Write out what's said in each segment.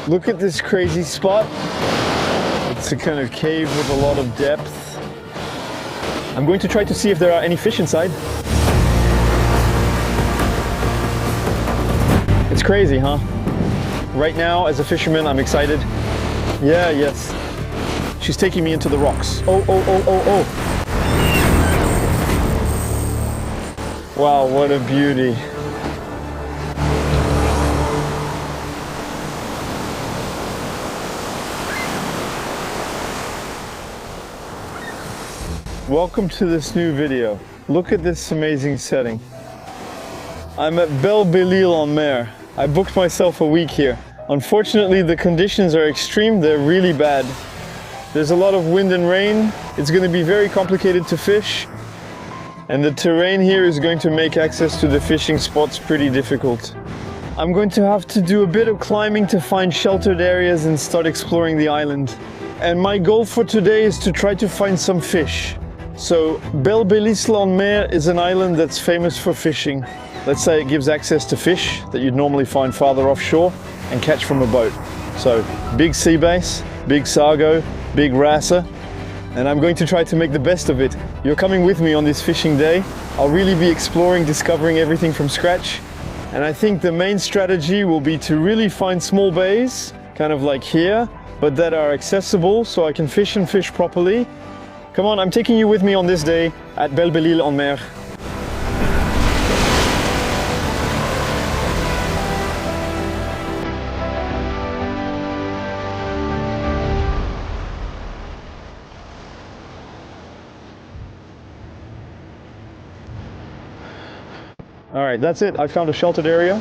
Look at this crazy spot. It's a kind of cave with a lot of depth. I'm going to try to see if there are any fish inside. It's crazy, huh? Right now, as a fisherman, I'm excited. Yeah, yes. She's taking me into the rocks. Oh, oh, oh, oh, oh. Wow, what a beauty. Welcome to this new video. Look at this amazing setting. I'm at Belle-Île-en-Mer. I booked myself a week here. Unfortunately, the conditions are extreme, they're really bad. There's a lot of wind and rain. It's going to be very complicated to fish. And the terrain here is going to make access to the fishing spots pretty difficult. I'm going to have to do a bit of climbing to find sheltered areas and start exploring the island. And my goal for today is to try to find some fish. So, Belle-Île-en-Mer is an island that's famous for fishing. Let's say it gives access to fish that you'd normally find farther offshore and catch from a boat. So, big sea bass, big sargo, big wrasse, and I'm going to try to make the best of it. You're coming with me on this fishing day. I'll really be exploring, discovering everything from scratch. And I think the main strategy will be to really find small bays, kind of like here, but that are accessible so I can fish and fish properly. Come on, I'm taking you with me on this day at Belle-Île-en-Mer. Alright, that's it. I found a sheltered area.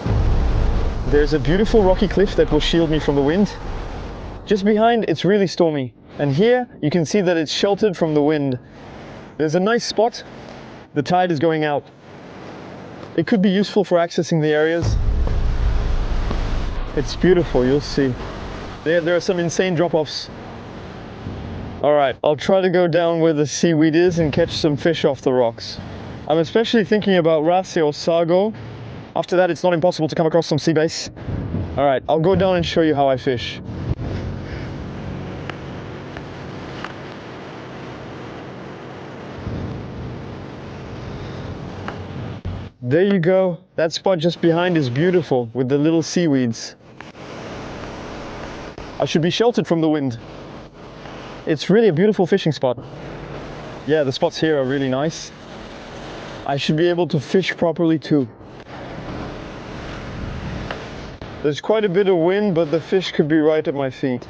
There's a beautiful rocky cliff that will shield me from the wind. Just behind, it's really stormy. And here, you can see that it's sheltered from the wind. There's a nice spot. The tide is going out. It could be useful for accessing the areas. It's beautiful, you'll see. There are some insane drop-offs. Alright, I'll try to go down where the seaweed is and catch some fish off the rocks. I'm especially thinking about wrasse or sargo. After that, it's not impossible to come across some sea bass. Alright, I'll go down and show you how I fish. There you go. That spot just behind is beautiful with the little seaweeds. I should be sheltered from the wind. It's really a beautiful fishing spot. Yeah, the spots here are really nice. I should be able to fish properly too. There's quite a bit of wind, but the fish could be right at my feet.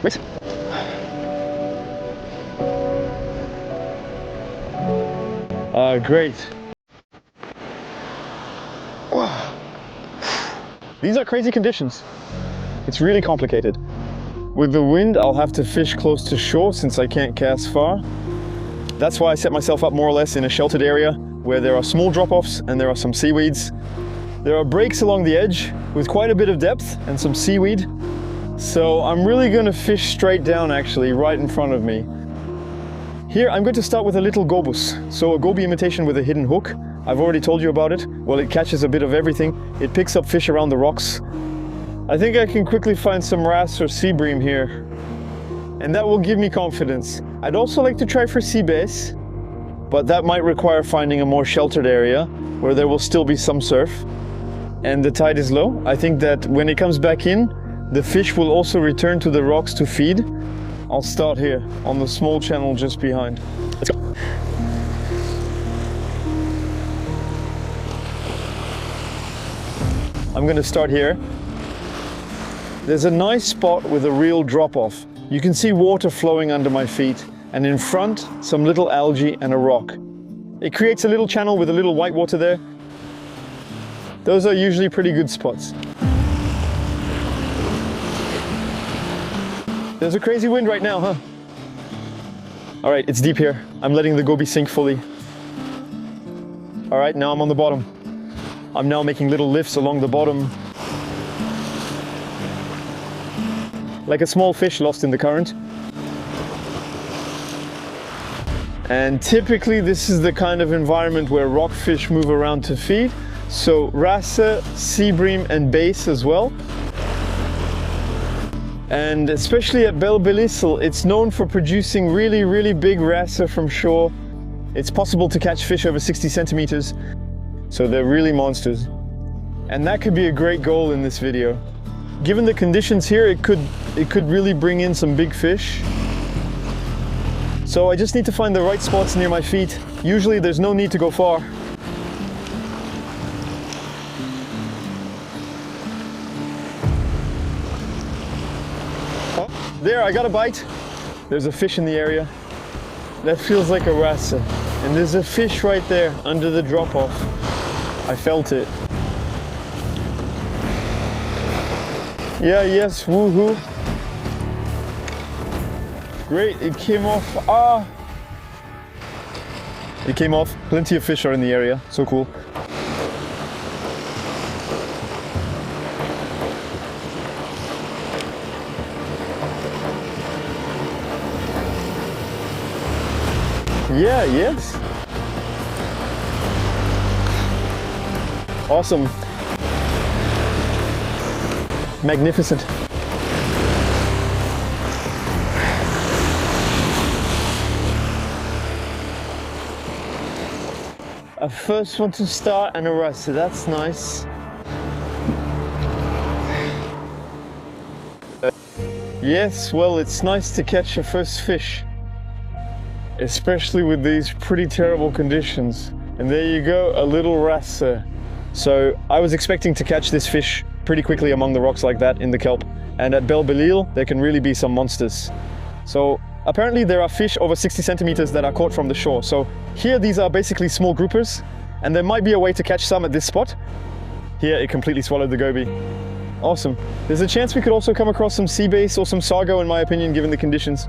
Wait. Great. These are crazy conditions. It's really complicated. With the wind, I'll have to fish close to shore since I can't cast far. That's why I set myself up more or less in a sheltered area where there are small drop-offs and there are some seaweeds. There are breaks along the edge with quite a bit of depth and some seaweed. So I'm really going to fish straight down actually, right in front of me. Here I'm going to start with a little gobus, so a goby imitation with a hidden hook. I've already told you about it. Well, it catches a bit of everything. It picks up fish around the rocks. I think I can quickly find some wrasse or sea bream here. And that will give me confidence. I'd also like to try for sea bass, but that might require finding a more sheltered area where there will still be some surf. And the tide is low. I think that when it comes back in, the fish will also return to the rocks to feed. I'll start here on the small channel just behind. Let's go. I'm going to start here. There's a nice spot with a real drop-off. You can see water flowing under my feet, and in front, some little algae and a rock. It creates a little channel with a little white water there. Those are usually pretty good spots. There's a crazy wind right now, huh? Alright, it's deep here. I'm letting the goby sink fully. Alright, now I'm on the bottom. I'm now making little lifts along the bottom. Like a small fish lost in the current. And typically this is the kind of environment where rockfish move around to feed. So wrasse, sea bream and bass as well. And especially at Belle-Île-en-Mer, it's known for producing really big wrasse from shore. It's possible to catch fish over 60 centimeters, so they're really monsters. And that could be a great goal in this video. Given the conditions here, it could really bring in some big fish. So I just need to find the right spots near my feet. Usually there's no need to go far. Oh, there, I got a bite. There's a fish in the area. That feels like a wrasse. And there's a fish right there under the drop-off. I felt it. Yeah, yes, woohoo. Great, it came off. Ah! It came off. Plenty of fish are in the area. So cool. Yeah, yes. Awesome. Magnificent. A first one to start and a wrasse, that's nice. Yes, well, it's nice to catch a first fish, especially with these pretty terrible conditions. And there you go, a little wrasse. So I was expecting to catch this fish pretty quickly among the rocks like that in the kelp. And at Belle-Île-en-Mer, there can really be some monsters. So apparently there are fish over 60 centimeters that are caught from the shore. So here these are basically small groupers, and there might be a way to catch some at this spot. Here it completely swallowed the goby. Awesome. There's a chance we could also come across some sea bass or some sargo, in my opinion, given the conditions.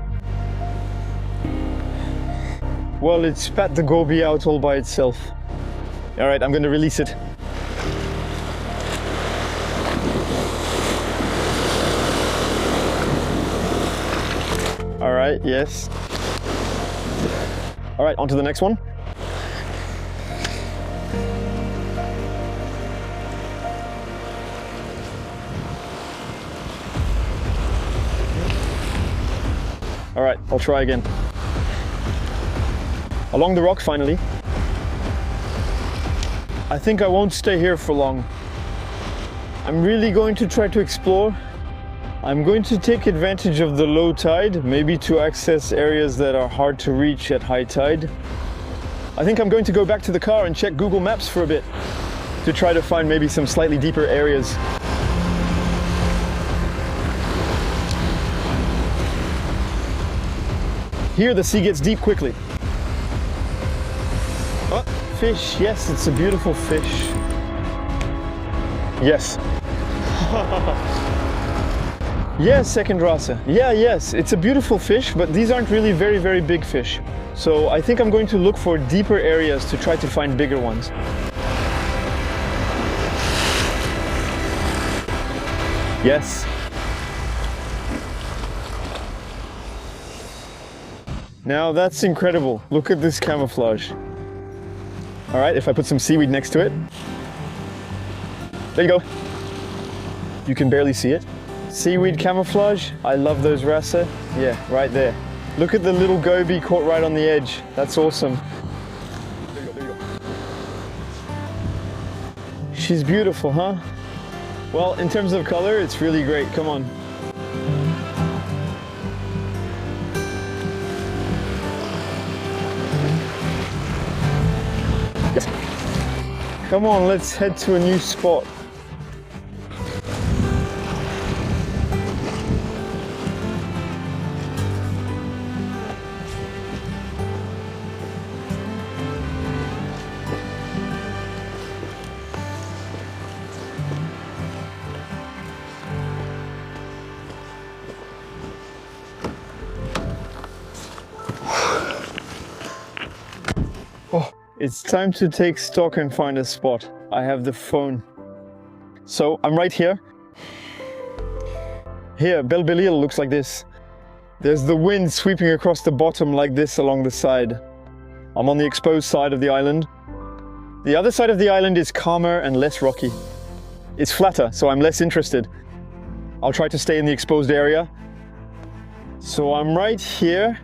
Well, it spat the goby out all by itself. All right, I'm going to release it. All right, yes. All right, on to the next one. All right, I'll try again. Along the rock, finally. I think I won't stay here for long. I'm really going to try to explore. I'm going to take advantage of the low tide, maybe to access areas that are hard to reach at high tide. I think I'm going to go back to the car and check Google Maps for a bit to try to find maybe some slightly deeper areas. Here the sea gets deep quickly. Oh, fish, yes, it's a beautiful fish. Yes. Yes, second wrasse. Yeah, yes, it's a beautiful fish, but these aren't really very big fish. So I think I'm going to look for deeper areas to try to find bigger ones. Yes. Now that's incredible. Look at this camouflage. All right, if I put some seaweed next to it. There you go. You can barely see it. Seaweed camouflage. I love those wrasse. Yeah, right there. Look at the little goby caught right on the edge. That's awesome. There you go, there you go. She's beautiful, huh? Well, in terms of color, it's really great. Come on. Yes. Come on, let's head to a new spot. Oh, it's time to take stock and find a spot. I have the phone. So I'm right here. Here, Belle-Île-en-Mer looks like this. There's the wind sweeping across the bottom like this along the side. I'm on the exposed side of the island. The other side of the island is calmer and less rocky. It's flatter, so I'm less interested. I'll try to stay in the exposed area. So I'm right here.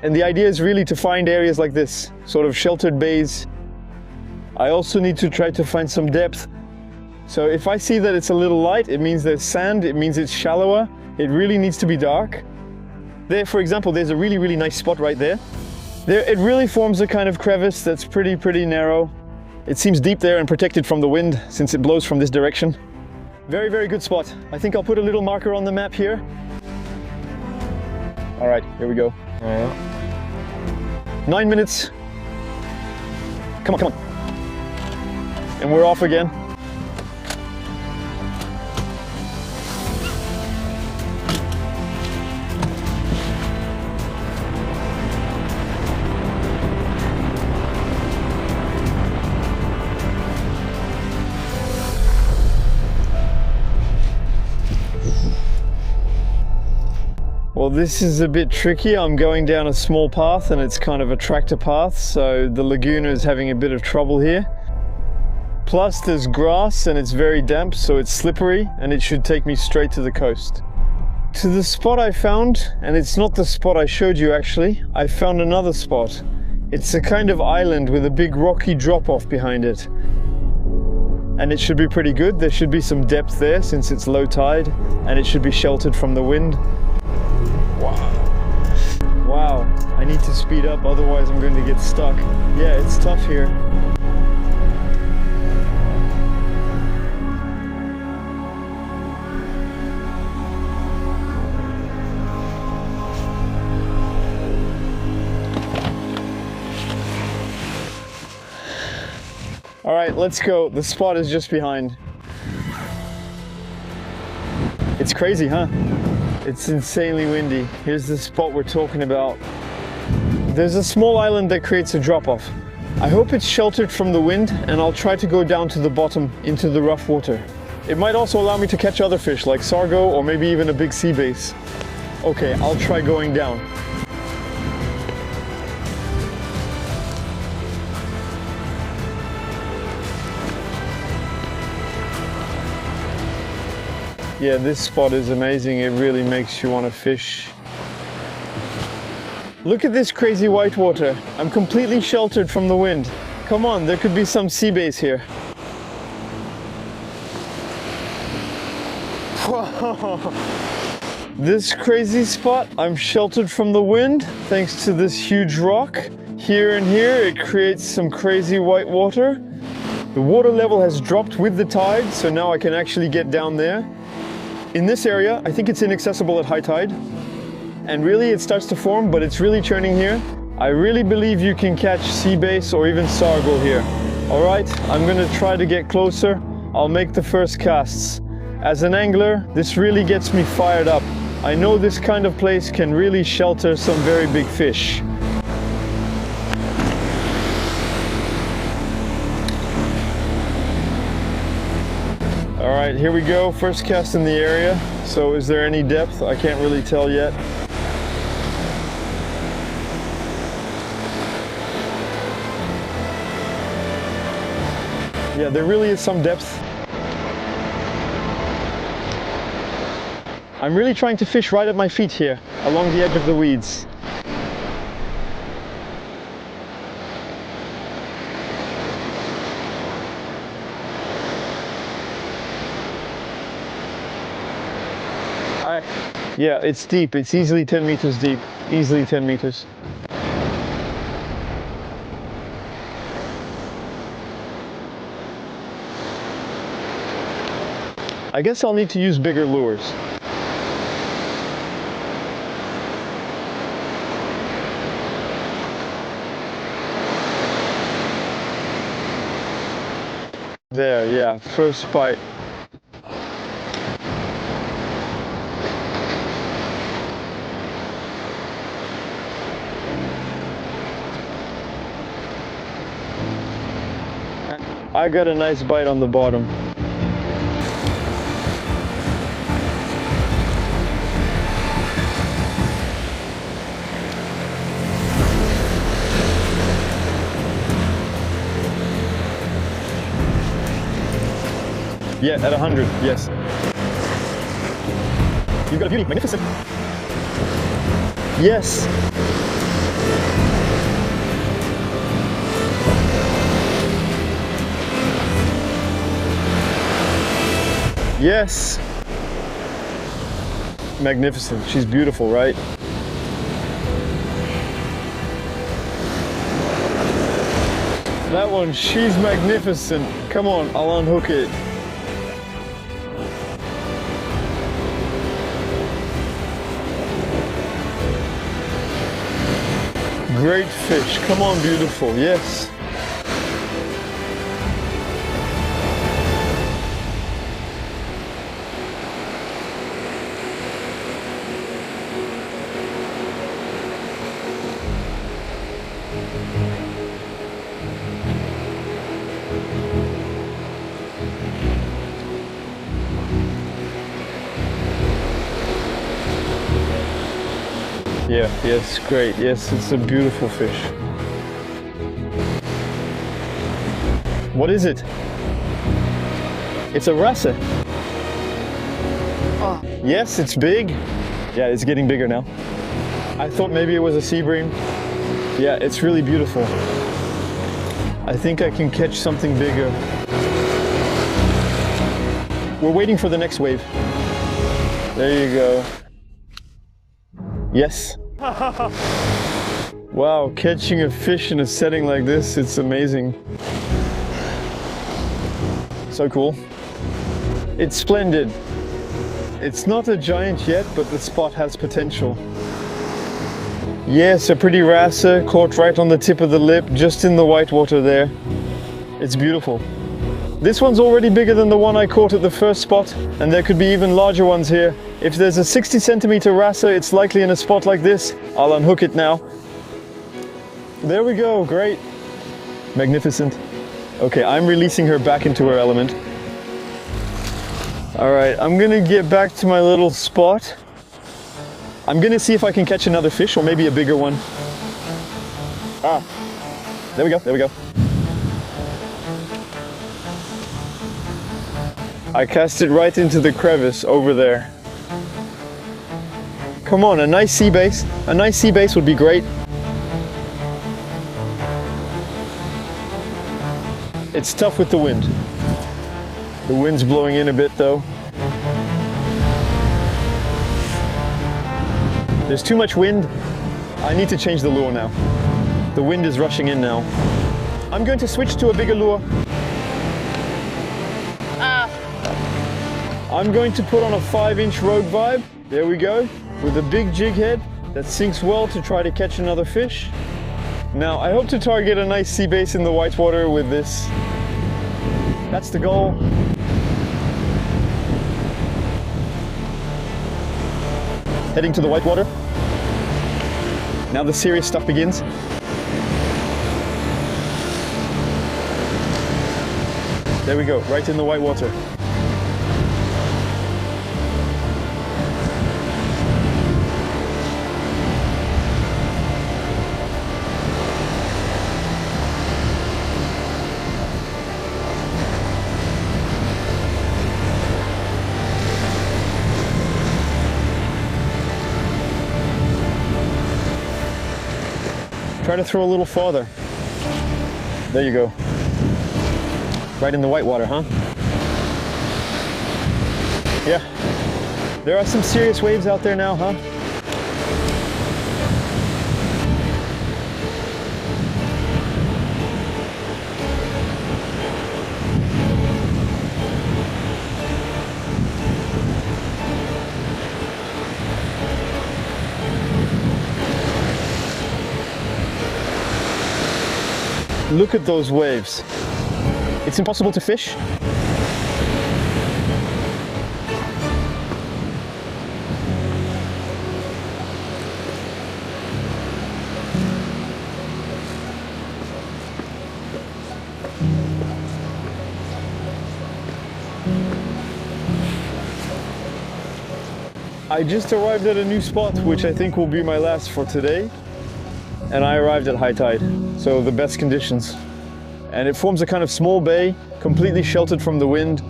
And the idea is really to find areas like this, sort of sheltered bays. I also need to try to find some depth. So if I see that it's a little light, it means there's sand, it means it's shallower. It really needs to be dark. There, for example, there's a really nice spot right there. There, it really forms a kind of crevice that's pretty narrow. It seems deep there and protected from the wind since it blows from this direction. Very good spot. I think I'll put a little marker on the map here. All right, here we go. 9 minutes. Come on. And we're off again. Well, this is a bit tricky. I'm going down a small path and it's kind of a tractor path, so the Laguna is having a bit of trouble here. Plus there's grass and it's very damp, so it's slippery and it should take me straight to the coast. To the spot I found, and it's not the spot I showed you actually, I found another spot. It's a kind of island with a big rocky drop-off behind it. And it should be pretty good. There should be some depth there since it's low tide and it should be sheltered from the wind. Wow, I need to speed up, otherwise I'm going to get stuck. Yeah, it's tough here. All right, let's go. The spot is just behind. It's crazy, huh? It's insanely windy. Here's the spot we're talking about. There's a small island that creates a drop-off. I hope it's sheltered from the wind, and I'll try to go down to the bottom into the rough water. It might also allow me to catch other fish like sargo or maybe even a big sea bass. Okay, I'll try going down. Yeah, this spot is amazing. It really makes you want to fish. Look at this crazy white water. I'm completely sheltered from the wind. Come on, there could be some sea bass here. Whoa. This crazy spot, I'm sheltered from the wind thanks to this huge rock. Here and here, it creates some crazy white water. The water level has dropped with the tide, so now I can actually get down there. In this area, I think it's inaccessible at high tide. And really it starts to form, but it's really churning here. I really believe you can catch sea bass or even sargo here. All right, I'm gonna try to get closer. I'll make the first casts. As an angler, this really gets me fired up. I know this kind of place can really shelter some very big fish. All right, here we go, first cast in the area. So is there any depth? I can't really tell yet. Yeah, there really is some depth. I'm really trying to fish right at my feet here, along the edge of the weeds. Yeah, it's deep. It's easily 10 meters deep. Easily 10 meters. I guess I'll need to use bigger lures. There, yeah, first bite. I got a nice bite on the bottom. Yeah, at 100, yes. You've got a beauty. Magnificent. Yes. Yes. Magnificent. She's beautiful, right? That one, she's magnificent. Come on, I'll unhook it. Great fish. Come on, beautiful. Yes. Yeah, yes, great. Yes, it's a beautiful fish. What is it? It's a Wrasse. Oh. Yes, it's big. Yeah, it's getting bigger now. I thought maybe it was a sea bream. Yeah, it's really beautiful. I think I can catch something bigger. We're waiting for the next wave. There you go. Yes. Wow, catching a fish in a setting like this, it's amazing. So cool. It's splendid. It's not a giant yet, but the spot has potential. Yes, a pretty Wrasse, caught right on the tip of the lip, just in the white water there. It's beautiful. This one's already bigger than the one I caught at the first spot, and there could be even larger ones here. If there's a 60 centimeter Wrasse, it's likely in a spot like this. I'll unhook it now. There we go, great. Magnificent. Okay, I'm releasing her back into her element. All right, I'm gonna get back to my little spot. I'm gonna see if I can catch another fish, or maybe a bigger one. Ah, there we go, there we go. I cast it right into the crevice over there. Come on, a nice sea bass. A nice sea bass would be great. It's tough with the wind. The wind's blowing in a bit though. There's too much wind. I need to change the lure now. The wind is rushing in now. I'm going to switch to a bigger lure. I'm going to put on a 5-inch Rogue Vibe. There we go. With a big jig head that sinks well to try to catch another fish. Now, I hope to target a nice sea bass in the whitewater with this. That's the goal. Heading to the whitewater. Now the serious stuff begins. There we go, right in the whitewater. Try to throw a little farther. There you go. Right in the whitewater, huh? Yeah. There are some serious waves out there now, huh? Look at those waves. It's impossible to fish. I just arrived at a new spot, which I think will be my last for today. And I arrived at high tide, so the best conditions. And it forms a kind of small bay, completely sheltered from the wind.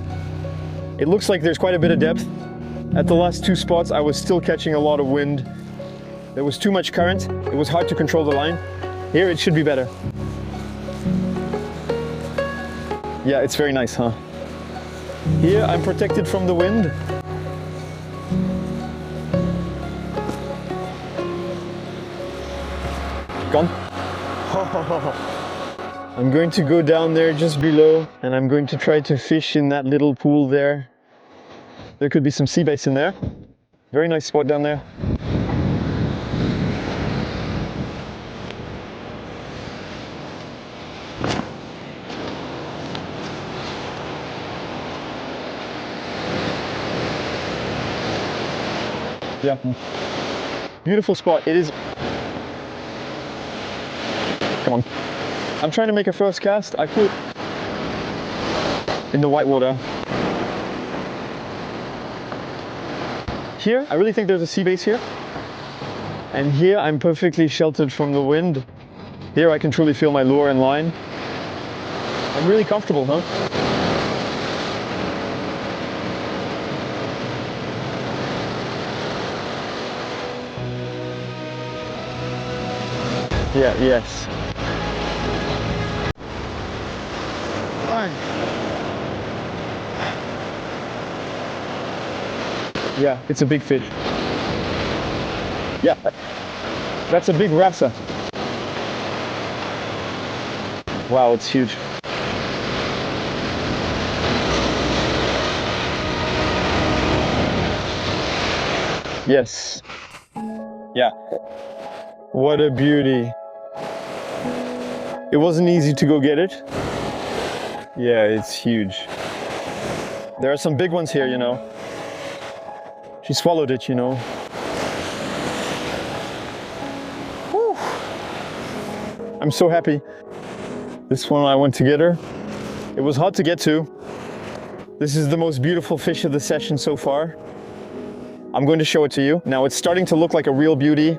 It looks like there's quite a bit of depth, At the last two spots, I was still catching a lot of wind. There was too much current. It was hard to control the line. Here, it should be better. Yeah, it's very nice, huh? Here, I'm protected from the wind. Gone. I'm going to go down there just below, and I'm going to try to fish in that little pool there. There could be some sea bass in there. Very nice spot down there. Yeah. Beautiful spot. It is. Come on. I'm trying to make a first cast. I put in the white water. Here, I really think there's a sea bass here. And here, I'm perfectly sheltered from the wind. Here, I can truly feel my lure and line. I'm really comfortable, huh? Yeah, yes. Yeah, it's a big fish. Yeah, that's a big Wrasse. Wow, it's huge. Yes. Yeah. What a beauty. It wasn't easy to go get it. Yeah, it's huge. There are some big ones here, you know. She swallowed it, you know. Whew. I'm so happy. This one I went to get her. It was hard to get to. This is the most beautiful fish of the session so far. I'm going to show it to you. Now it's starting to look like a real beauty.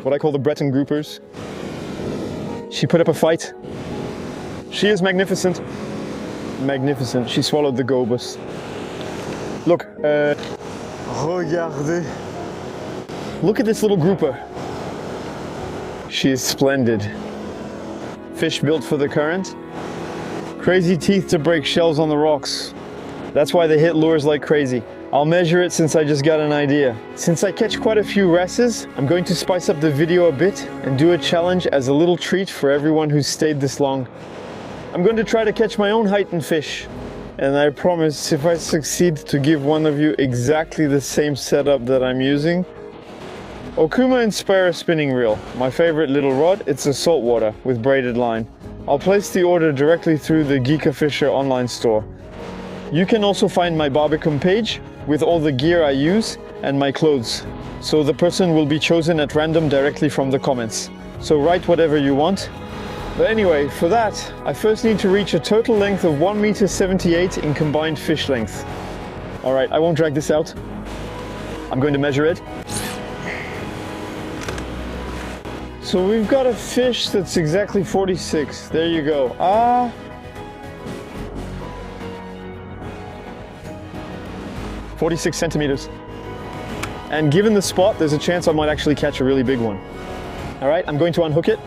What I call the Breton groupers. She put up a fight. She is magnificent. Magnificent. She swallowed the gobus. Look, regardez. Look at this little grouper. She is splendid. Fish built for the current. Crazy teeth to break shells on the rocks. That's why they hit lures like crazy. I'll measure it since I just got an idea. Since I catch quite a few wrasses, I'm going to spice up the video a bit and do a challenge as a little treat for everyone who's stayed this long. I'm going to try to catch my own height and fish. And I promise, if I succeed, to give one of you exactly the same setup that I'm using. Okuma Inspira spinning reel, my favorite little rod. It's a saltwater with braided line. I'll place the order directly through the Geeka Fisher online store. You can also find my Barbecue page with all the gear I use and my clothes. So the person will be chosen at random directly from the comments. So write whatever you want. But anyway, for that, I first need to reach a total length of 1.78 m in combined fish length. Alright, I won't drag this out. I'm going to measure it. So we've got a fish that's exactly 46. There you go. 46 centimeters. And given the spot, there's a chance I might actually catch a really big one. All right, I'm going to unhook it.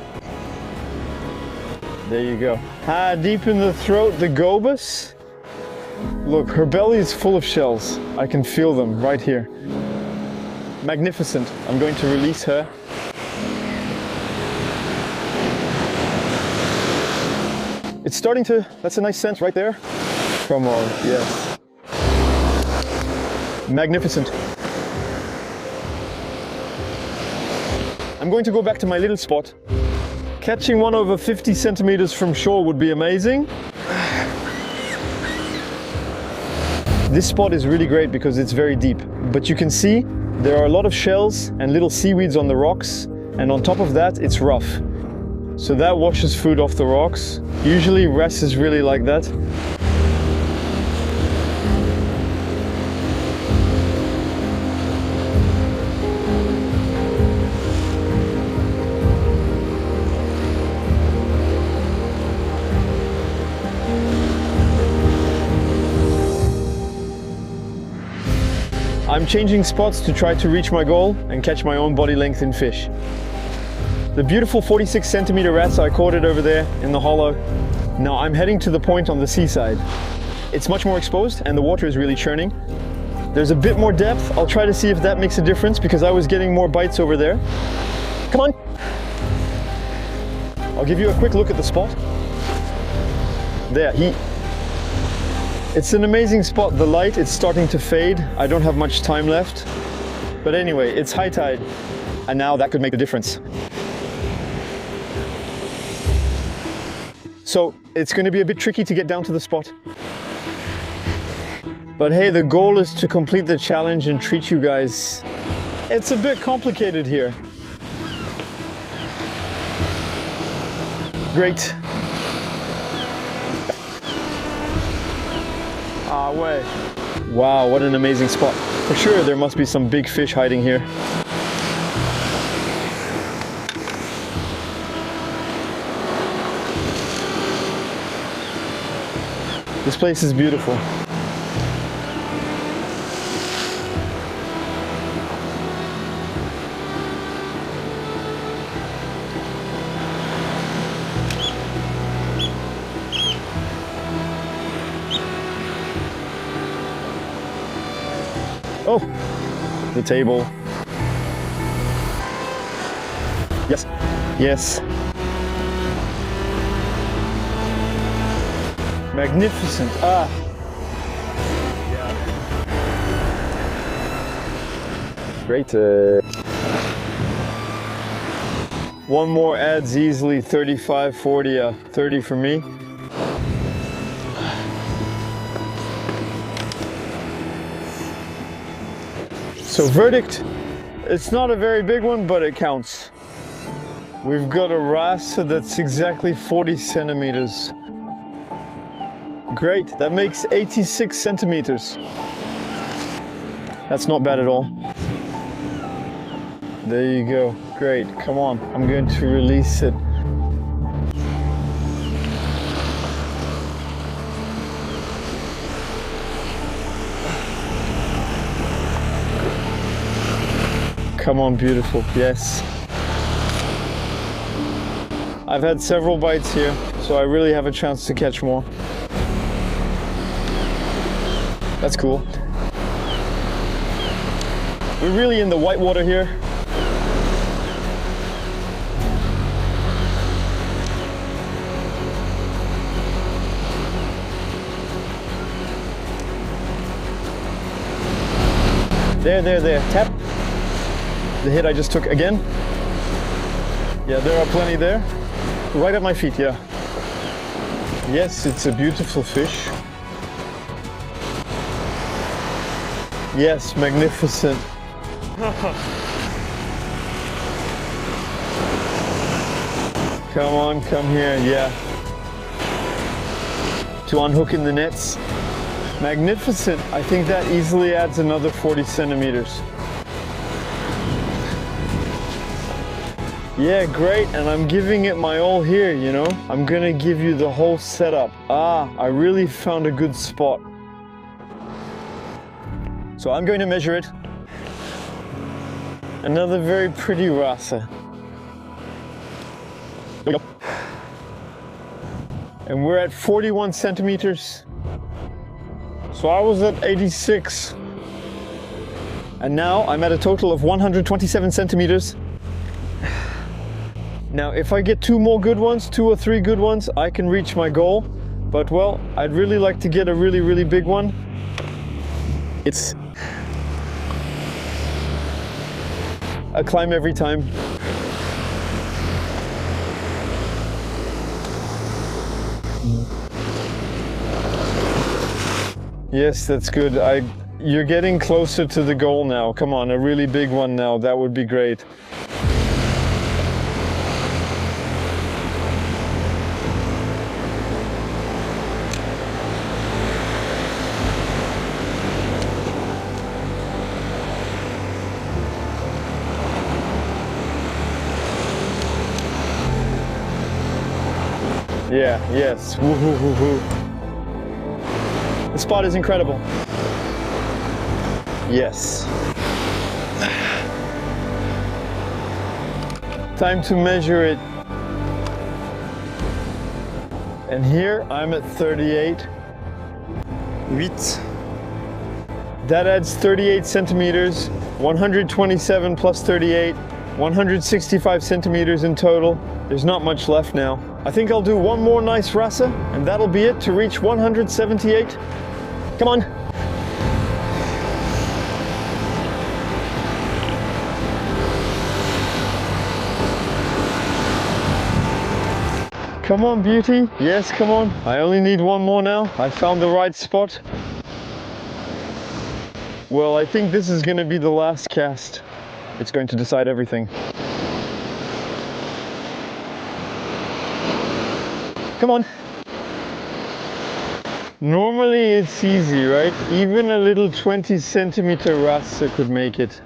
There you go. Deep in the throat, the gobus. Look, her belly is full of shells. I can feel them right here. Magnificent. I'm going to release her. It's starting to, that's a nice scent right there. Come on, yes. Magnificent. I'm going to go back to my little spot. Catching one over 50 centimeters from shore would be amazing. This spot is really great because it's very deep, but you can see there are a lot of shells and little seaweeds on the rocks, and on top of that it's rough. So that washes food off the rocks. Usually wrasse is really like that. I'm changing spots to try to reach my goal and catch my own body length in fish. The beautiful 46 centimeter wrasse, I caught it over there in the hollow. Now I'm heading to the point on the seaside. It's much more exposed and the water is really churning. There's a bit more depth. I'll try to see if that makes a difference because I was getting more bites over there. Come on. I'll give you a quick look at the spot. There, it's an amazing spot. The light, it's starting to fade. I don't have much time left. But anyway, it's high tide. And now that could make a difference. So it's going to be a bit tricky to get down to the spot. But hey, the goal is to complete the challenge and treat you guys. It's a bit complicated here. Great. Ah, way. Wow, what an amazing spot. For sure, there must be some big fish hiding here. This place is beautiful. Oh, the table. Yes, yes. Magnificent. Ah. Great. One more adds easily 35, 40, 30 for me. So verdict, it's not a very big one, but it counts. We've got a wrasse that's exactly 40 centimeters. Great, that makes 86 centimeters. That's not bad at all. There you go, great, come on, I'm going to release it. Come on, beautiful, yes. I've had several bites here, so I really have a chance to catch more. That's cool. We're really in the white water here. There, tap. The hit I just took again. Yeah, there are plenty there. Right at my feet, yeah. Yes, it's a beautiful fish. Yes, magnificent. Come on, come here, yeah. To unhook in the nets. Magnificent. I think that easily adds another 40 centimeters. Yeah, great, and I'm giving it my all here, you know? I'm gonna give you the whole setup. Ah, I really found a good spot. So I'm going to measure it. Another very pretty wrasse. There we go. And we're at 41 centimeters. So I was at 86. And now I'm at a total of 127 centimeters. Now, if I get two or three good ones, I can reach my goal. But well, I'd really like to get a really, really big one. It's a climb every time. Yes, that's good. You're getting closer to the goal now. Come on, a really big one now. That would be great. Yeah, yes. Woo-hoo-hoo-hoo. The spot is incredible. Yes. Time to measure it. And here I'm at 38. 8. That adds 38 centimeters, 127 plus 38, 165 centimeters in total. There's not much left now. I think I'll do one more nice Wrasse, and that'll be it to reach 178. Come on. Come on, beauty. Yes, come on. I only need one more now. I found the right spot. Well, I think this is going to be the last cast. It's going to decide everything. Come on. Normally it's easy, right? Even a little 20 centimeter Wrasse could make it.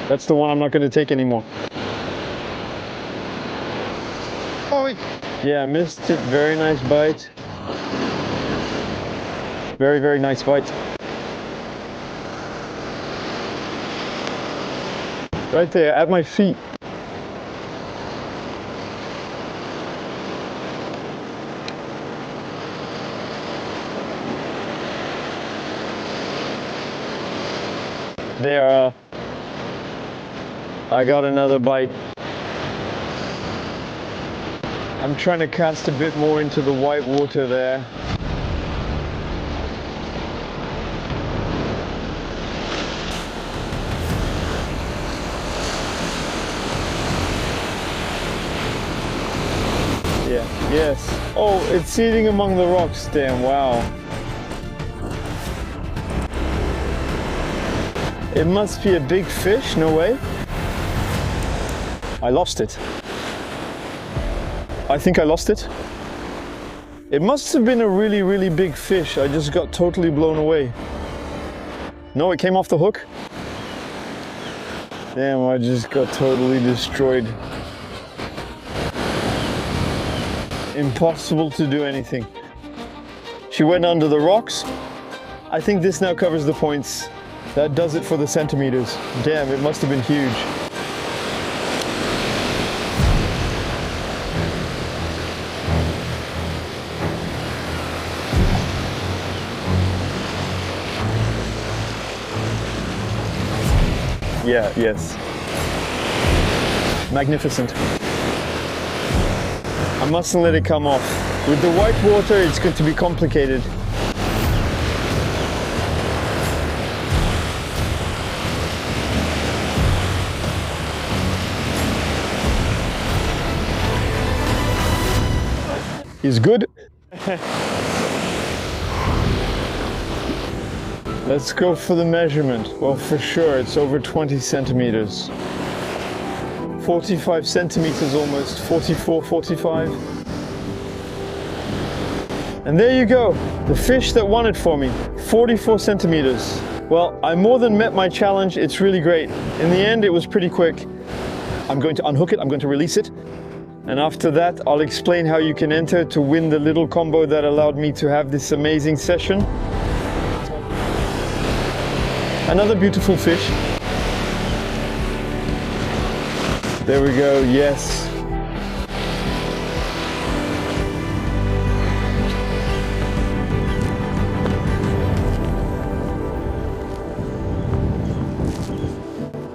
That's the one I'm not going to take anymore. Oh oui. Yeah, I missed it. Very nice bite. Very, very nice bite. Right there, at my feet. There, I got another bite. I'm trying to cast a bit more into the white water there. Yeah, yes. Oh, it's eating among the rocks, damn, wow. It must be a big fish, no way. I lost it. I think I lost it. It must have been a really, really big fish. I just got totally blown away. No, it came off the hook. Damn, I just got totally destroyed. Impossible to do anything. She went under the rocks. I think this now covers the points. That does it for the centimeters. Damn, it must have been huge. Yeah, yes. Magnificent. I mustn't let it come off. With the white water, it's going to be complicated. He's good. Let's go for the measurement. Well, for sure, it's over 20 centimeters. 45 centimeters almost, 44, 45. And there you go, the fish that won it for me, 44 centimeters. Well, I more than met my challenge, it's really great. In the end, it was pretty quick. I'm going to unhook it, I'm going to release it. And after that, I'll explain how you can enter to win the little combo that allowed me to have this amazing session. Another beautiful fish. There we go, yes.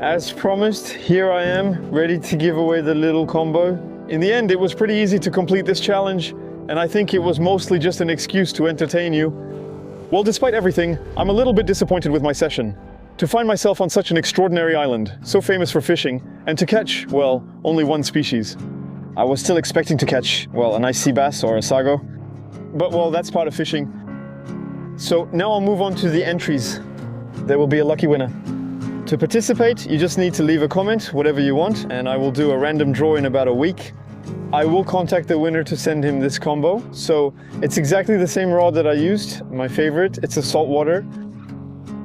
As promised, here I am, ready to give away the little combo. In the end, it was pretty easy to complete this challenge, and I think it was mostly just an excuse to entertain you. Well, despite everything, I'm a little bit disappointed with my session. To find myself on such an extraordinary island, so famous for fishing, and to catch, well, only one species. I was still expecting to catch, well, a nice sea bass or a sago. But, well, that's part of fishing. So now I'll move on to the entries. There will be a lucky winner. To participate, you just need to leave a comment, whatever you want, and I will do a random draw in about a week. I will contact the winner to send him this combo. So it's exactly the same rod that I used, my favorite. It's a saltwater.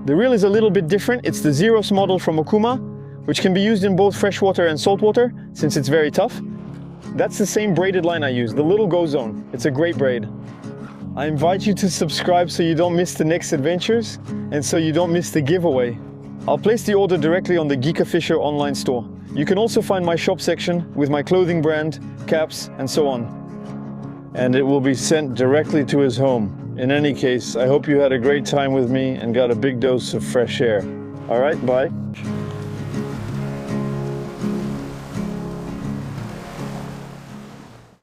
The reel is a little bit different. It's the Zeros model from Okuma, which can be used in both freshwater and saltwater, since it's very tough. That's the same braided line I use, the little Go Zone. It's a great braid. I invite you to subscribe so you don't miss the next adventures and so you don't miss the giveaway. I'll place the order directly on the Geeka Fisher online store. You can also find my shop section with my clothing brand, caps, and so on. And it will be sent directly to his home. In any case, I hope you had a great time with me and got a big dose of fresh air. All right, bye.